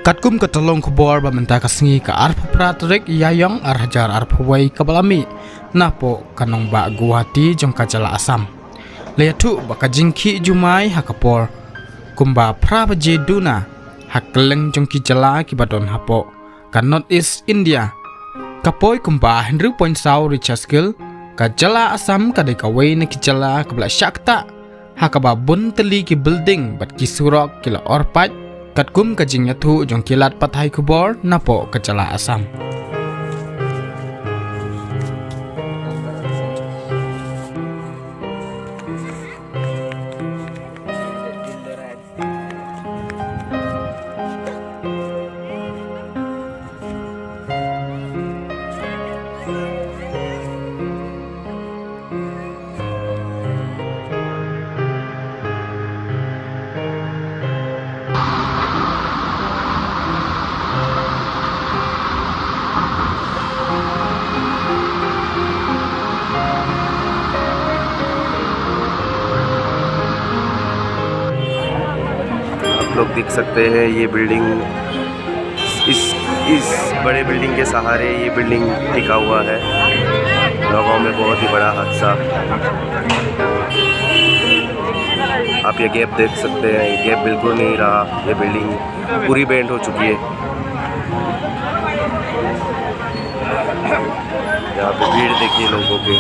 Katkum ketolong kubor bamenta kasengi ka arf pratrek yayong arhajar arfwai kabalami napo kanong ba Guwahati jong kajala Asam layatu bakajing Khih jumai hakapor kumba prabaje duna hakleng jong kijala kibadon hapo ka North East India kapoi kumba Henry Point Sau Richard Skill kajala Asam kadai kawai na kijala kabla syakta hakaba bun teli ki building bat kisurok kila Orpait katkum kajing yatu jong kilat pathai kubor napo kajala Asam. लोग देख सकते हैं ये बिल्डिंग इस बड़े बिल्डिंग के सहारे ये बिल्डिंग टिका हुआ है। गाँव में बहुत ही बड़ा हादसा। आप ये गैप देख सकते हैं, ये गैप बिल्कुल नहीं रहा, ये बिल्डिंग पूरी बेंड हो चुकी है। यहाँ पे भीड़ देखिए लोगों की।